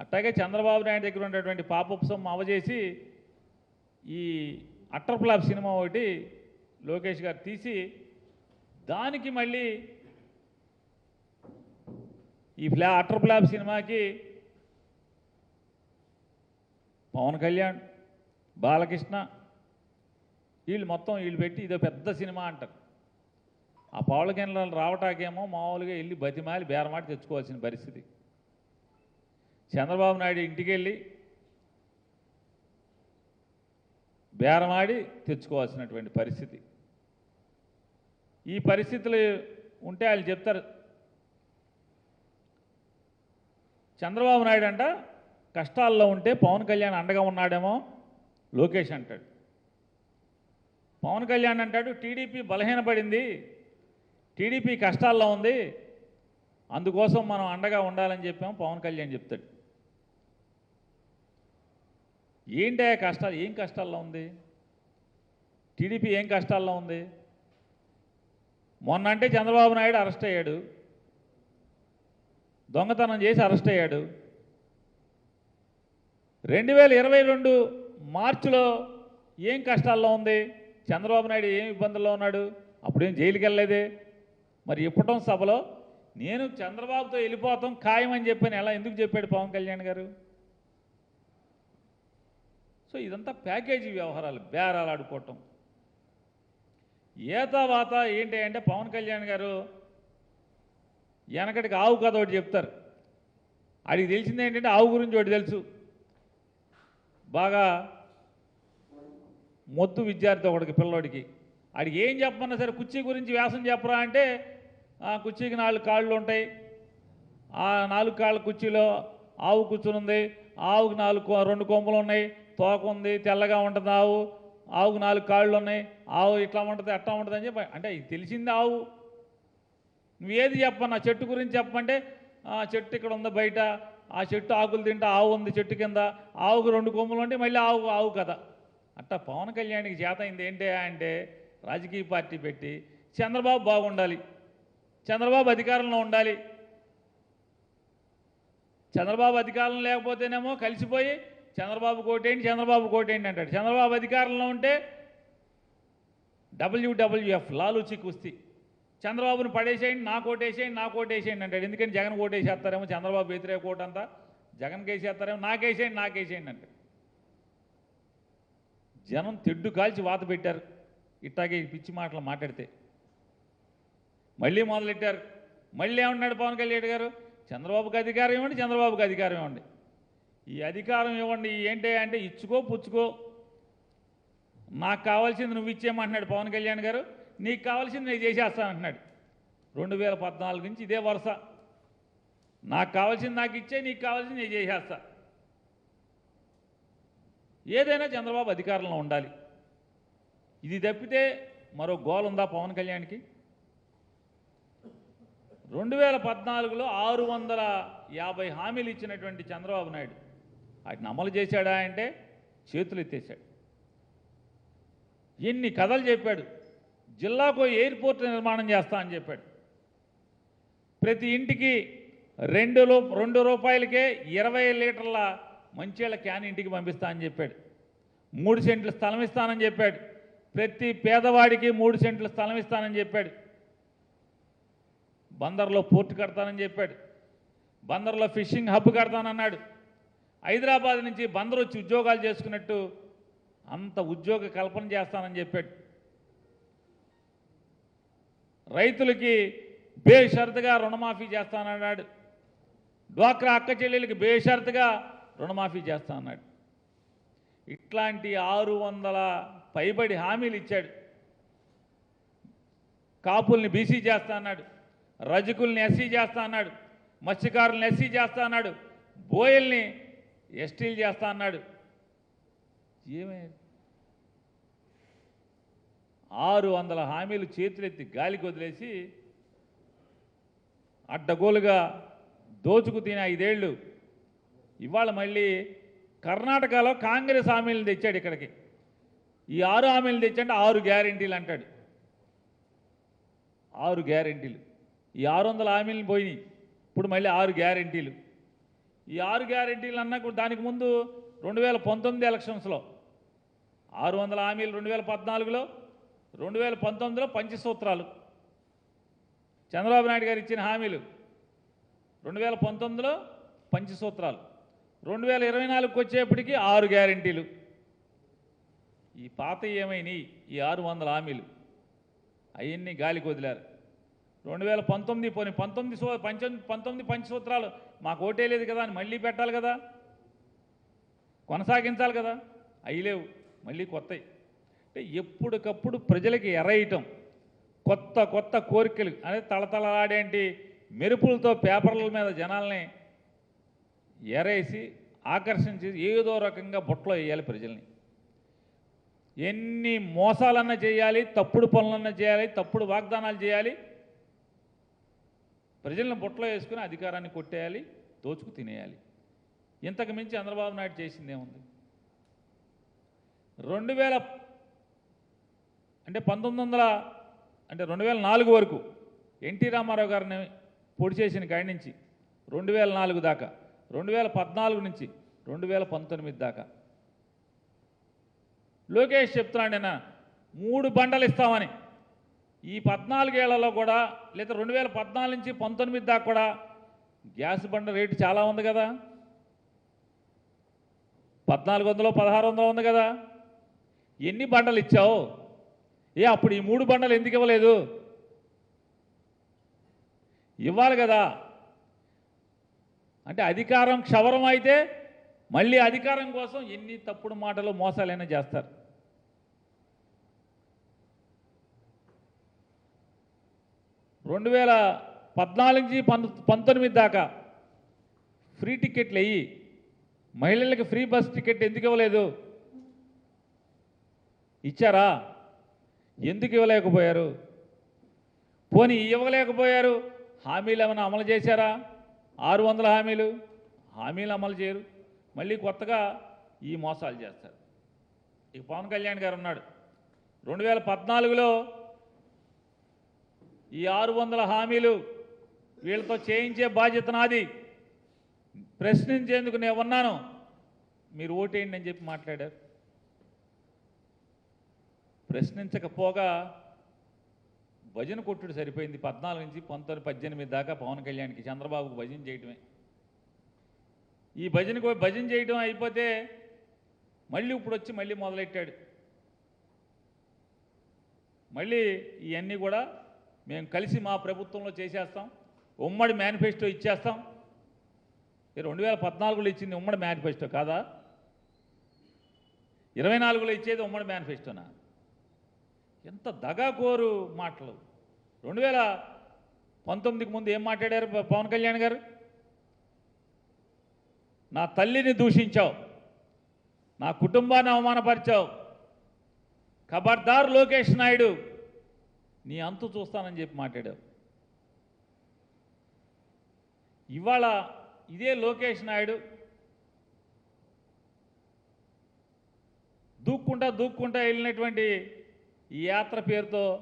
అట్లాగే చంద్రబాబు నాయుడు దగ్గర ఉన్నటువంటి పాపప్ సొమ్ము అవజేసి ఈ అట్టర్ ఫ్లాప్ సినిమా ఒకటి లోకేష్ గారు తీసి దానికి మళ్ళీ ఈ అట్టర్ ఫ్లాప్ సినిమాకి పవన్ కళ్యాణ్, బాలకృష్ణ వీళ్ళు పెట్టి ఇదో పెద్ద సినిమా అంటారు. ఆ పవన్ కళ్యాణ్ రావటాకేమో మామూలుగా వెళ్ళి బతిమాలి బేరమాటి తెచ్చుకోవాల్సిన పరిస్థితి. చంద్రబాబు నాయుడు ఇంటికి వెళ్ళి బేరమాడి తెచ్చుకోవాల్సినటువంటి పరిస్థితి. ఈ పరిస్థితులు ఉంటే వాళ్ళు చెప్తారు. చంద్రబాబు నాయుడు అంట కష్టాల్లో ఉంటే పవన్ కళ్యాణ్ అండగా ఉన్నాడేమో లోకేష్ అంటాడు. పవన్ కళ్యాణ్ అంటాడు టీడీపీ బలహీనపడింది, టీడీపీ కష్టాల్లో ఉంది, అందుకోసం మనం అండగా ఉండాలని చెప్పాము పవన్ కళ్యాణ్ చెప్తాడు. ఏంటి కష్టాలు? ఏం కష్టాల్లో ఉంది టీడీపీ? ఏం కష్టాల్లో ఉంది? మొన్న అంటే చంద్రబాబు నాయుడు అరెస్ట్ అయ్యాడు, దొంగతనం చేసి అరెస్ట్ అయ్యాడు. 2022 మార్చిలో ఏం కష్టాల్లో ఉంది? చంద్రబాబు నాయుడు ఏం ఇబ్బందుల్లో ఉన్నాడు? అప్పుడేం జైలుకి వెళ్ళలేదే. మరి ఇప్పటం సభలో నేను చంద్రబాబుతో వెళ్ళిపోతాం ఖాయమని చెప్పాను. ఎలా ఎందుకు చెప్పాడు పవన్ కళ్యాణ్ గారు? సో ఇదంతా ప్యాకేజీ వ్యవహారాలు, బేరాలు ఆడుకోవటం. ఏతావాత ఏంటి అంటే పవన్ కళ్యాణ్ గారు వెనకటికి ఆవు కథ ఒకటి చెప్తారు. ఆడికి తెలిసింది ఏంటంటే ఆవు గురించి ఒకటి తెలుసు. బాగా మొద్దు విద్యార్థి ఒకడికి, పిల్లోడికి. ఆడికి ఏం చెప్పమన్నా సరే కుర్చీ గురించి వ్యాసం చెప్పరా అంటే కుర్చీకి 4 కాళ్ళు ఉంటాయి, ఆ 4 కాళ్ళ కుర్చీలో ఆవు కూర్చునుంది, ఆవుకు 2 కొమ్ములు ఉన్నాయి, తోక ఉంది, తెల్లగా ఉంటుంది ఆవుకు 4 కాళ్ళు ఉన్నాయి, ఆవు ఇట్లా ఉంటుంది అట్లా ఉంటుంది అని చెప్పి. అంటే తెలిసింది ఆవు. నువ్వేది చెప్పన్నా, చెట్టు గురించి చెప్పమంటే చెట్టు ఇక్కడ ఉంది బయట, ఆ చెట్టు ఆకులు తింటే ఆవు ఉంది చెట్టు కింద, ఆవుకు 2 కొమ్ములు ఉంటే మళ్ళీ ఆవు కదా. అట్టా పవన్ కళ్యాణ్కి చేత అయింది ఏంటి అంటే రాజకీయ పార్టీ పెట్టి చంద్రబాబు బాగుండాలి, చంద్రబాబు అధికారంలో ఉండాలి, చంద్రబాబు అధికారంలో లేకపోతేనేమో కలిసిపోయి చంద్రబాబు కోటేంటి అంటాడు. చంద్రబాబు అధికారంలో ఉంటే WWF లాలూచి కుస్తీ, చంద్రబాబును పడేసేయండి, నాకు ఓటేసేయండి అంటాడు. ఎందుకని జగన్ ఓటేసేస్తారేమో, చంద్రబాబు వ్యతిరేక ఓటు అంతా జగన్కి వేసేస్తారేమో, నాకేసేయండి అంటాడు. జనం తెడ్డు కాల్చి వాత పెట్టారు ఇట్టాగే పిచ్చి మాటలు మాట్లాడితే. మళ్ళీ మొదలెట్టారు. మళ్ళీ ఏమన్నాడు పవన్ కళ్యాణ్ గారు? చంద్రబాబుకి అధికారం ఇవ్వండి, ఈ అధికారం ఇవ్వండి ఏంటి అంటే ఇచ్చుకో పుచ్చుకో, నాకు కావాల్సింది నువ్వు ఇచ్చేయమంటున్నాడు పవన్ కళ్యాణ్ గారు. నీకు కావాల్సింది నేను చేసేస్తానంటున్నాడు. 2014 నుంచి ఇదే వరుస. నాకు కావాల్సింది నాకు ఇచ్చే, నీకు కావాల్సింది నేను చేసేస్తా. ఏదైనా చంద్రబాబు అధికారంలో ఉండాలి. ఇది తప్పితే మరో గోల్ ఉందా పవన్ కళ్యాణ్కి? 2014లో 650 హామీలు ఇచ్చినటువంటి చంద్రబాబు నాయుడు వాటిని అమలు చేశాడా అంటే చేతులు ఎత్తేశాడు. ఎన్ని కథలు చెప్పాడు. జిల్లాకు ఎయిర్పోర్ట్ నిర్మాణం చేస్తా అని చెప్పాడు. ప్రతి ఇంటికి 2 రూపాయలకే 20 లీటర్ల మంచిళ్ళ క్యాన్ ఇంటికి పంపిస్తా అని చెప్పాడు. 3 సెంట్లు స్థలం ఇస్తానని చెప్పాడు. ప్రతి పేదవాడికి 3 సెంట్ల స్థలం ఇస్తానని చెప్పాడు. బందర్లో పోర్టు కడతానని చెప్పాడు. బందర్లో ఫిషింగ్ హబ్ కడతానన్నాడు. హైదరాబాద్ నుంచి బందర్ వచ్చి ఉద్యోగాలు చేసుకున్నట్టు అంత ఉద్యోగ కల్పన చేస్తానని చెప్పాడు. రైతులకి బేషరతుగా రుణమాఫీ చేస్తానన్నాడు. డ్వాక్రా అక్క చెల్లెలకి బేషరతుగా రుణమాఫీ చేస్తా అన్నాడు. ఇట్లాంటి 600 పైబడి హామీలు ఇచ్చాడు. కాపుల్ని బీసీ చేస్తా అన్నాడు, రజకుల్ని ఎస్సీ చేస్తా అన్నాడు, మత్స్యకారుల్ని ఎస్సీ చేస్తా అన్నాడు, బోయల్ని ఎస్టీలు చేస్తా అన్నాడు. ఏమైంది? 600 హామీలు చేతులెత్తి గాలికి వదిలేసి అడ్డగోలుగా దోచుకు తినే 5 ఏళ్ళు. ఇవాళ మళ్ళీ కర్ణాటకలో కాంగ్రెస్ హామీలను తెచ్చాడు ఇక్కడికి. ఈ 6 హామీలు తెచ్చంటే 6 గ్యారెంటీలు అంటాడు. 6 గ్యారెంటీలు. ఈ 600 హామీలను పోయినాయి, ఇప్పుడు మళ్ళీ 6 గ్యారెంటీలు. ఈ 6 గ్యారెంటీలు అన్నా కూడా దానికి ముందు 2019 ఎలక్షన్స్లో 600 హామీలు 2014లో, 2019లో పంచసూత్రాలు చంద్రబాబు నాయుడు గారు ఇచ్చిన హామీలు 2019లో పంచసూత్రాలు, 2024కి వచ్చేప్పటికి 6 గ్యారెంటీలు. ఈ పాత ఏమైనాయి? ఈ 600 హామీలు అవన్నీ గాలికి వదిలారు. 2019 పోనీ 19 పంచసూత్రాలు మాకు ఓటే లేదు కదా అని మళ్ళీ పెట్టాలి కదా, కొనసాగించాలి కదా, అవి లేవు, మళ్ళీ కొత్తవి. అంటే ఎప్పటికప్పుడు ప్రజలకి ఎరయటం, కొత్త కొత్త కోరికలు అనేది తళతళలాడేంటి మెరుపులతో పేపర్ల మీద జనాల్ని ఎరేసి ఆకర్షించి ఏదో రకంగా బుట్టలో వేయాలి ప్రజల్ని. ఎన్ని మోసాలన్నా చేయాలి, తప్పుడు పనులన్నా చేయాలి, తప్పుడు వాగ్దానాలు చేయాలి, ప్రజలను బుట్టలో వేసుకుని అధికారాన్ని కొట్టేయాలి, దోచుకు తినేయాలి. ఇంతకు మించి చంద్రబాబు నాయుడు చేసిందేముంది? 2004 వరకు ఎన్టీ రామారావు గారిని పొడి చేసిన కాడి నుంచి 2004 దాకా, 2014 నుంచి 2019 దాకా లోకేష్ చెప్తున్నాడు నేను 3 బండలు ఇస్తామని. ఈ 14 ఏళ్లలో కూడా లేదా 2014 నుంచి 19 దాకా కూడా గ్యాస్ బండ రేటు చాలా ఉంది కదా, 1400 1600 ఉంది కదా. ఎన్ని బండలు ఇచ్చావు? అప్పుడు ఈ 3 బండలు ఎందుకు ఇవ్వలేదు? ఇవ్వాలి కదా. అంటే అధికారం క్షవరం అయితే మళ్ళీ అధికారం కోసం ఎన్ని తప్పుడు మాటలు మోసాలైనా చేస్తారు. 2014 నుంచి 19 దాకా ఫ్రీ టికెట్లు అయ్యి మహిళలకు ఫ్రీ బస్ టికెట్ ఎందుకు ఇవ్వలేదు? ఇచ్చారా? ఎందుకు ఇవ్వలేకపోయారు? పోనీ ఇవ్వలేకపోయారు, హామీలు ఏమైనా అమలు చేశారా? 600 హామీలు అమలు చేయరు, మళ్ళీ కొత్తగా ఈ మోసాలు చేస్తారు. ఇక పవన్ కళ్యాణ్ గారు ఉన్నాడు, 2014లో ఈ 600 హామీలు వీళ్ళతో చేయించే బాధ్యత నాది, ప్రశ్నించేందుకు నేను ఉన్నాను, మీరు ఓటేయండి అని చెప్పి మాట్లాడారు. ప్రశ్నించకపోగా భజన కొట్టుడు సరిపోయింది. 14 నుంచి 19 18 దాకా పవన్ కళ్యాణ్కి చంద్రబాబుకు భజన చేయటమే. ఈ భజన చేయడం అయిపోతే మళ్ళీ ఇప్పుడు వచ్చి మళ్ళీ మొదలెట్టాడు. మళ్ళీ ఇవన్నీ కూడా మేము కలిసి మా ప్రభుత్వంలో చేసేస్తాం, ఉమ్మడి మేనిఫెస్టో ఇచ్చేస్తాం. 2014లో ఇచ్చింది ఉమ్మడి మేనిఫెస్టో కాదా? 24లో ఇచ్చేది ఉమ్మడి మేనిఫెస్టోనా? ఎంత దగాకోరు మాటలు. 2019కి ముందు ఏం మాట్లాడారు పవన్ కళ్యాణ్ గారు? నా తల్లిని దూషించావు, నా కుటుంబాన్ని అవమానపరిచావు, ఖబర్దార్ లోకేష్ నాయుడు, నీ అంతు చూస్తానని చెప్పి మాట్లాడావు. ఇవాళ ఇదే లోకేష్ నాయుడు దూక్కుంటా వెళ్ళినటువంటి ఈ యాత్ర పేరుతో